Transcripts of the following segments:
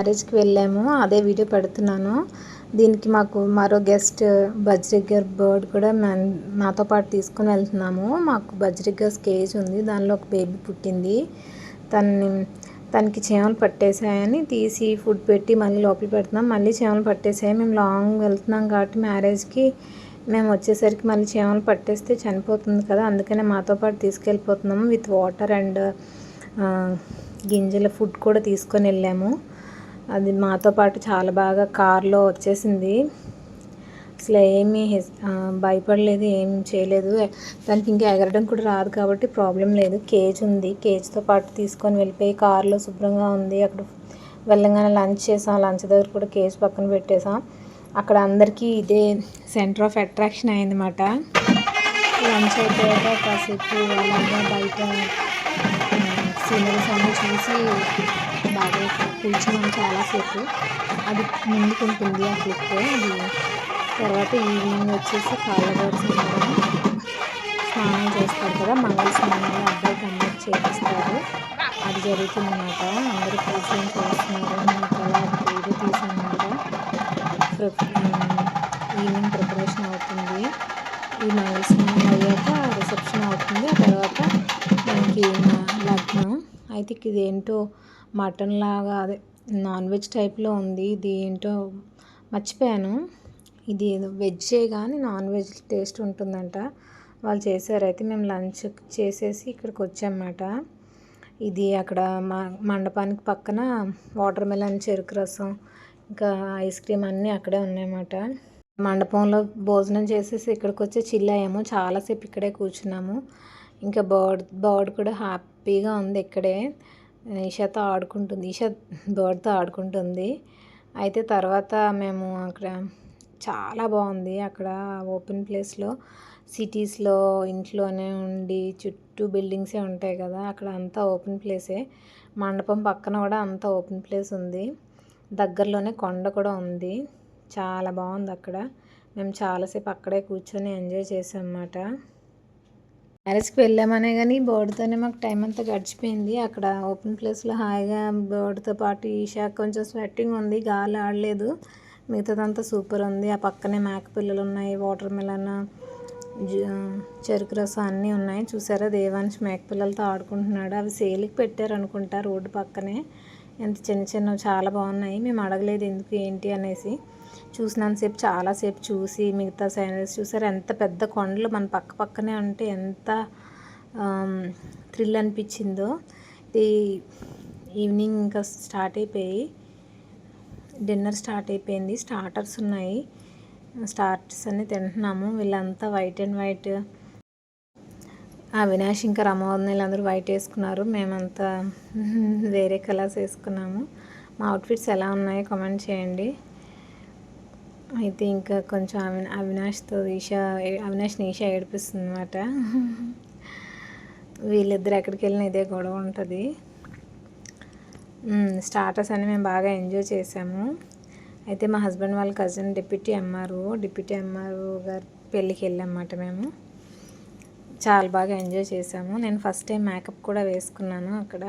మ్యారేజ్కి వెళ్ళాము, అదే వీడియో పెడుతున్నాను. దీనికి మాకు మరో గెస్ట్ బజ్రిగర్ బర్డ్ కూడా మాతో పాటు తీసుకొని వెళ్తున్నాము. మాకు బజ్రిగర్స్ కేజ్ ఉంది, దానిలో ఒక బేబీ పుట్టింది. తనకి చీమలు పట్టేసాయని తీసి ఫుడ్ పెట్టి మళ్ళీ లోపల పెడుతున్నాం. మళ్ళీ చీమలు పట్టేసాయి. మేము లాంగ్ వెళ్తున్నాం కాబట్టి మ్యారేజ్కి మేము వచ్చేసరికి మళ్ళీ చీమలు పట్టేస్తే చనిపోతుంది కదా, అందుకనే మాతో పాటు తీసుకెళ్ళిపోతున్నాము. విత్ వాటర్ అండ్ గింజల ఫుడ్ కూడా తీసుకొని వెళ్ళాము. అది మాతో పాటు చాలా బాగా కార్లో వచ్చేసింది. అసలు ఏమీ భయపడలేదు, ఏం చేయలేదు. దానికి ఇంకా ఎగరడం కూడా రాదు కాబట్టి ప్రాబ్లం లేదు. కేజ్ ఉంది, కేజ్తో పాటు తీసుకొని వెళ్ళిపోయి కార్లో శుభ్రంగా ఉంది. అక్కడ వెళ్ళంగానే లంచ్ చేసాం, లంచ్ దగ్గర కూడా కేజ్ పక్కన పెట్టేసాం. అక్కడ అందరికీ ఇదే సెంటర్ ఆఫ్ అట్రాక్షన్ అయిందన్నమాట. లంచ్ అయిపోయాక కాసేపు అలాగా బయట సీనరీస్ అన్నీ చూసి బాగా కూర్చున్నాం చాలాసేపు. అది ముందుకుంటుంది ఆ క్లిప్. అది తర్వాత ఈవినింగ్ వచ్చేసి కాళ్ళగారు స్నానం చేస్తారు కదా, మంగళ స్నానాలు అబ్బాయికి అమ్మాయికి చేపిస్తారు. అది జరుగుతుందన్నమాట. అందరూ కూర్చొని చేస్తున్నారు. నాకు అలా వీడియో తీసానమాట. ఈవినింగ్ ప్రిపరేషన్ అవుతుంది. ఈ మంగళ స్నానం అయ్యాక రిసెప్షన్ అవుతుంది. ఆ తర్వాత మనకి లగ్నం. అయితే ఇది ఏంటో మటన్ లాగా, అదే నాన్ వెజ్ టైప్లో ఉంది. ఇది ఏంటో మర్చిపోయాను. ఇది వెజ్జే కానీ నాన్ వెజ్ టేస్ట్ ఉంటుందంట. వాళ్ళు చేశారు. అయితే మేము లంచ్ చేసేసి ఇక్కడికి వచ్చామన్నమాట. ఇది అక్కడ మండపానికి పక్కన వాటర్ మెలన్, చెరుకు రసం, ఇంకా ఐస్ క్రీమ్ అన్నీ అక్కడే ఉన్నాయన్నమాట. మండపంలో భోజనం చేసేసి ఇక్కడికి వచ్చి చిల్ అయ్యాము. చాలాసేపు ఇక్కడే కూర్చున్నాము. ఇంకా బర్డ్ కూడా హ్యాపీగా ఉంది ఇక్కడే. ఈషాతో ఆడుకుంటుంది, ఈషా బర్డ్తో ఆడుకుంటుంది. అయితే తర్వాత మేము అక్కడ చాలా బాగుంది. అక్కడ ఓపెన్ ప్లేస్లో, సిటీస్లో ఇంట్లోనే ఉండి చుట్టూ బిల్డింగ్సే ఉంటాయి కదా, అక్కడ అంతా ఓపెన్ ప్లేసే. మండపం పక్కన కూడా అంతా ఓపెన్ ప్లేస్ ఉంది. దగ్గరలోనే కొండ కూడా ఉంది. చాలా బాగుంది అక్కడ. మేము చాలాసేపు అక్కడే కూర్చొని ఎంజాయ్ చేసాం అన్నమాట. మ్యారేజ్కి వెళ్ళామనే కానీ బర్డ్తోనే మాకు టైం అంతా గడిచిపోయింది. అక్కడ ఓపెన్ ప్లేస్లో హాయిగా బర్డ్తో పాటు ఈషా కొంచెం స్వెట్టింగ్ ఉంది, గాలి ఆడలేదు. మిగతాదంతా సూపర్ ఉంది. ఆ పక్కనే మేక పిల్లలు ఉన్నాయి, వాటర్ మెలన్, చెరుకు రసం అన్నీ ఉన్నాయి. చూసారా, దేవాంశ్ మేక పిల్లలతో ఆడుకుంటున్నాడు. అవి సేల్కి పెట్టారు అనుకుంటా రోడ్డు పక్కనే. ఎంత చిన్న చిన్నవి చాలా బాగున్నాయి. మేము అడగలేదు ఎందుకు ఏంటి అనేసి. చూసినంతసేపు చాలాసేపు చూసి మిగతా సైనరీస్ చూసారు. ఎంత పెద్ద కొండలు మన పక్కనే ఉంటే ఎంత థ్రిల్ అనిపించిందో. ఇది ఈవినింగ్ ఇంకా స్టార్ట్ అయిపోయి డిన్నర్ స్టార్ట్ అయిపోయింది. స్టార్టర్స్ ఉన్నాయి, స్టార్టర్స్ అన్నీ తింటున్నాము. వీళ్ళంతా వైట్ అండ్ వైట్. అవినాష్ ఇంకా రమవర్ణ వీళ్ళందరూ వైట్ వేసుకున్నారు. మేమంతా వేరే కలర్స్ వేసుకున్నాము. మా అవుట్ఫిట్స్ ఎలా ఉన్నాయో కామెంట్ చేయండి. అయితే ఇంకా కొంచెం అవినాష్ని ఈషా ఏడిపిస్తుంది అన్నమాట. వీళ్ళిద్దరు ఎక్కడికి వెళ్ళినా ఇదే గొడవ ఉంటుంది. స్టార్టర్స్ అని మేము బాగా ఎంజాయ్ చేసాము. అయితే మా హస్బెండ్ వాళ్ళ కజిన్ డిప్యూటీ ఎంఆర్ఓ గారి పెళ్ళికి వెళ్ళామన్నమాట. మేము చాలా బాగా ఎంజాయ్ చేసాము. నేను ఫస్ట్ టైం మేకప్ కూడా వేసుకున్నాను అక్కడ.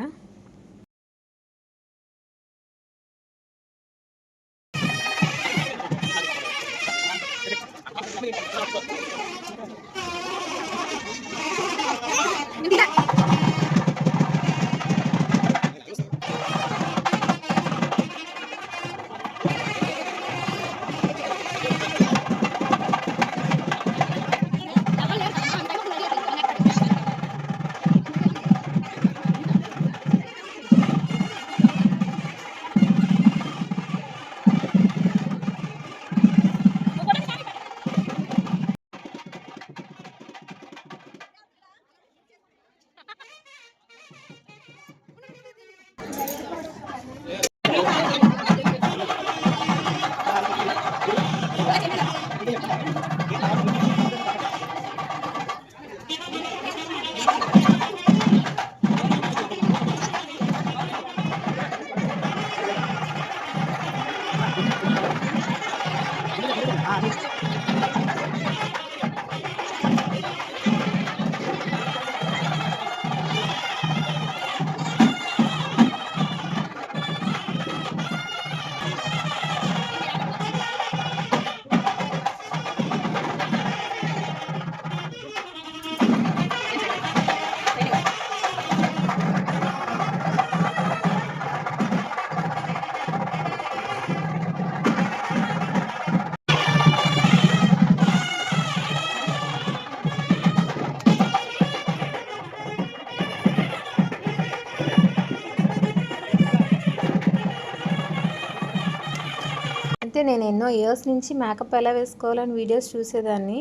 నేను ఎన్నో ఇయర్స్ నుంచి మేకప్ ఎలా వేసుకోవాలని వీడియోస్ చూసేదాన్ని.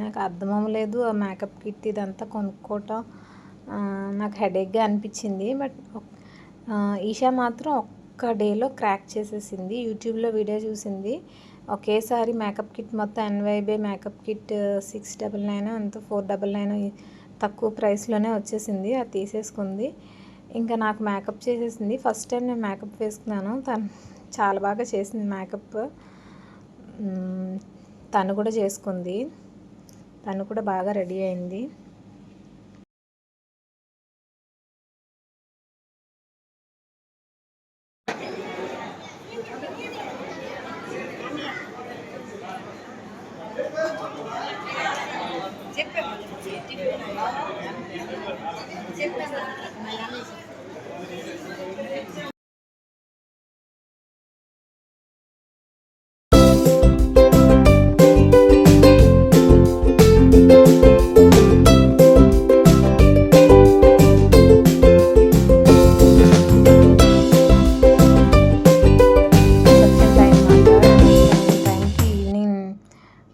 నాకు అర్థం అవ్వలేదు ఆ మేకప్ కిట్ ఇదంతా కొనుక్కోవటం. నాకు హెడేక్గా అనిపించింది. బట్ ఈషా మాత్రం ఒక్క డేలో క్రాక్ చేసేసింది. యూట్యూబ్లో వీడియో చూసింది, ఒకేసారి మేకప్ కిట్ మొత్తం NYB మేకప్ కిట్ 699 అంత 499 తక్కువ ప్రైస్లోనే వచ్చేసింది. అది తీసేసుకుంది. ఇంకా నాకు మేకప్ చేసేసింది. ఫస్ట్ టైం నేను మేకప్ వేసుకున్నాను. తను చాలా బాగా చేసింది మేకప్. తను కూడా చేసుకుంది. తను కూడా బాగా రెడీ అయింది.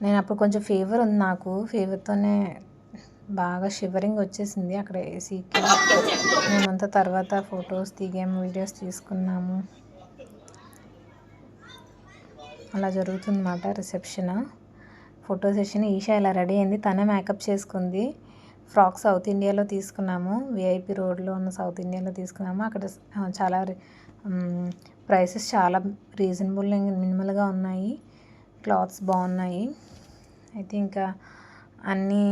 నేను అప్పుడు కొంచెం ఫీవర్ ఉంది నాకు. ఫీవర్తోనే బాగా షివరింగ్ వచ్చేసింది అక్కడ ఏసీకి. మేమంతా తర్వాత ఫొటోస్ దిగాము, వీడియోస్ తీసుకున్నాము. అలా జరుగుతుందన్నమాట రిసెప్షన్. Photo session. ఈషా ఇలా రెడీ అయింది. తనే మేకప్ చేసుకుంది. ఫ్రాక్ సౌత్ ఇండియాలో తీసుకున్నాము. VIP రోడ్లో ఉన్న సౌత్ ఇండియాలో తీసుకున్నాము. అక్కడ చాలా ప్రైసెస్ చాలా రీజనబుల్ మినిమల్గా ఉన్నాయి. క్లాత్స్ బాగున్నాయి. అయితే ఇంకా అన్నీ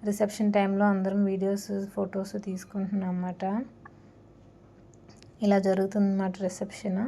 రిసెప్షన్ టైంలో అందరం వీడియోస్ ఫొటోస్ తీసుకుంటున్నాం అన్నమాట. ఇలా జరుగుతుందన్నమాట రిసెప్షన్.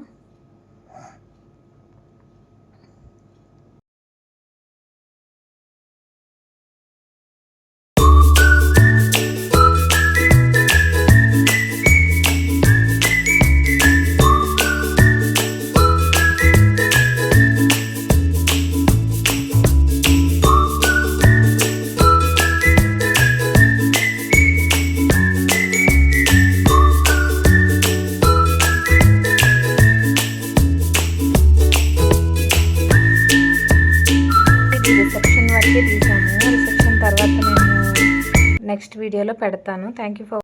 రిసెప్షన్ వరకే తీసాము. రిసెప్షన్ తర్వాత నేను నెక్స్ట్ వీడియోలో పెడతాను. Thank you for